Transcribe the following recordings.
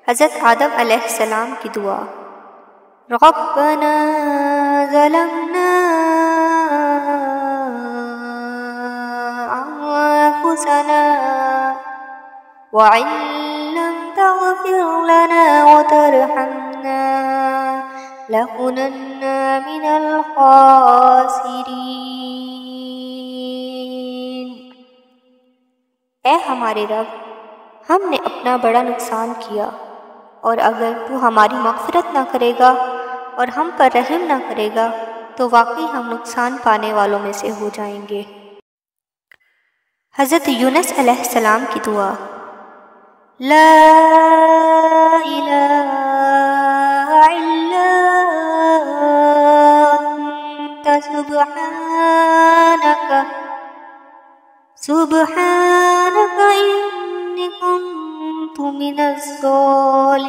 حضرت آدم علیہ السلام کی دعا، ربنا ظلمنا انفسنا وان لم تغفر لنا وترحمنا لنكونن من الخاسرین۔ اے ہمارے رب، ہم نے اپنا بڑا نقصان کیا، اور اگر تو ہماری مغفرت نہ کرے گا اور ہم پر رحم نہ کرے گا تو واقعی ہم نقصان پانے والوں میں سے ہو جائیں گے۔ حضرت یونس علیہ السلام کی دعا، لا الہ الا انت سبحانک انی کنت من الظالمین۔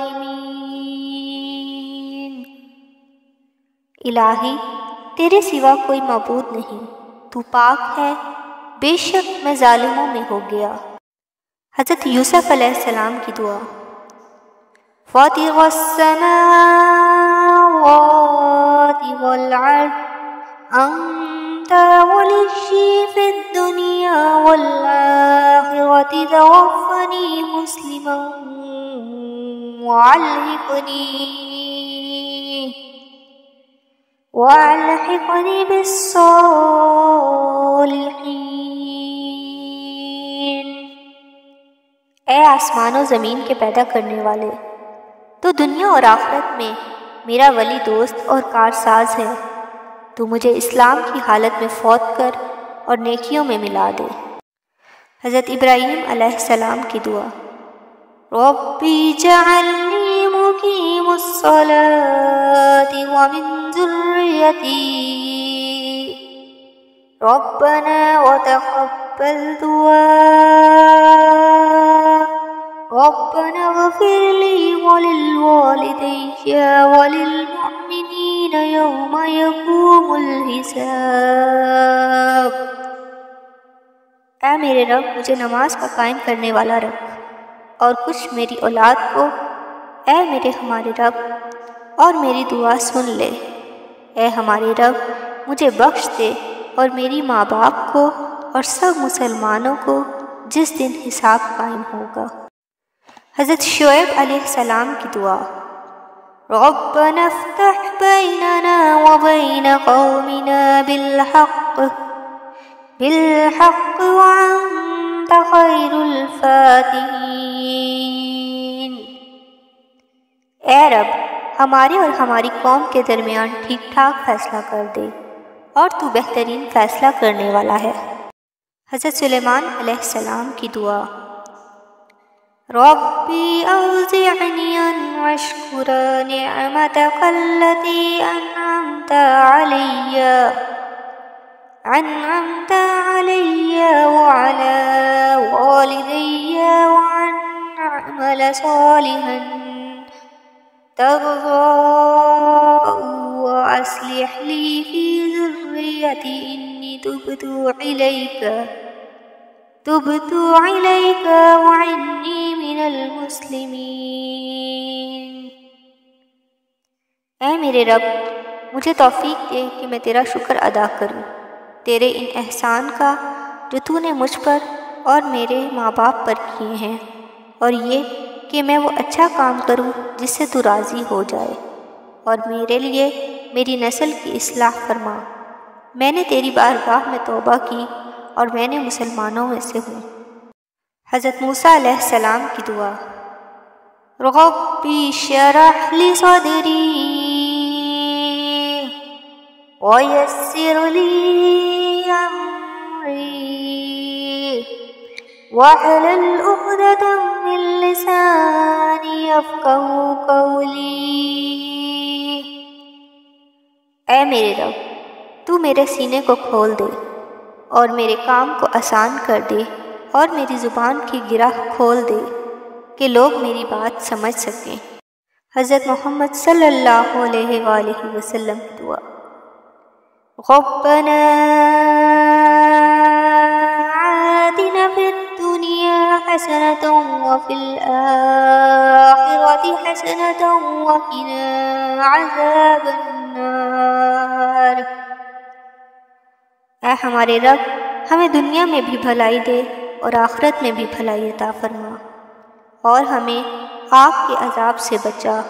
الہی، تیرے سوا کوئی معبود نہیں، تو پاک ہے، بے شک میں ظالموں میں ہو گیا۔ حضرت یوسف علیہ السلام کی دعا، فاطر السماوات والارض انت ولی فی الدنیا والآخرۃ توفنی مسلما وألحقنی بالصالحین۔ اے آسمان و زمین کے پیدا کرنے والے، تو دنیا اور آخرت میں میرا ولی دوست اور کارساز ہے، تو مجھے اسلام کی حالت میں فوت کر اور نیکیوں میں ملا دے۔ حضرت ابراہیم علیہ السلام کی دعا، ربی جعلنی مقیم الصلاۃ ومن ذریتی ربنا وتقبل دعاء ربنا اغفر لي وللوالدي وللمؤمنين يوم يقوم الحساب۔ اے میرے رب، مجھے نماز کا قائم کرنے والا رکھ اور کچھ میری اولاد کو۔ اے میرے ہمارے رب، اور میری دعا سن لے۔ اے ہمارے رب، مجھے بخش دے اور میری ماں باپ کو اور سب مسلمانوں کو جس دن حساب قائم ہوگا۔ حضرت شعیب علیہ السلام کی دعا، ربنا افتح بیننا وبین قومنا بالحق وانت خیر الفاتحین۔ اے رب، ہمارے اور ہماری قوم کے درمیان ٹھیک ٹھاک فیصلہ کر دے، اور تو بہترین فیصلہ کرنے والا ہے۔ حضرت سلیمان علیہ السلام کی دعا، ربی اوزعنی ان اشکر نعمتک التي انعمت علی وعلى والدی وان اعمل صالحا ترضاه واصلح لی فی ذریتی انی تبت الیک وانی من المسلمین۔ اے میرے رب، مجھے توفیق دے کہ میں تیرا شکر ادا کروں، تیرے ان احسان کا جو تو نے مجھ پر اور میرے ماں باپ پر کیے ہیں، اور یہ کہ میں وہ اچھا کام کروں جس سے تو راضی ہو جائے، اور میرے لیے میری نسل کی اصلاح فرما۔ میں نے تیری بارگاہ میں توبہ کی اور میں نے مسلمانوں میں سے ہوں۔ حضرت موسیٰ علیہ السلام کی دعا، ربی اشرح لی صدری ویسر لی امری واحلل عقدۃ من لسانی یفقہوا قولی۔ اے میرے رب، تو میرے سینے کو کھول دے اور میرے کام کو آسان کر دے، اور میری زبان کی گرہ کھول دے کہ لوگ میری بات سمجھ سکیں۔ حضرت محمد صلی اللہ علیہ وآلہ وسلم کی دعا، ربنا آتنا فی الدنیا حسنة وفی الآخرة حسنة وقنا عذاب النار۔ اے ہمارے رب، ہمیں دنیا میں بھی بھلائی دے اور آخرت میں بھی بھلائی عطا فرما، اور ہمیں آگ کے عذاب سے بچا۔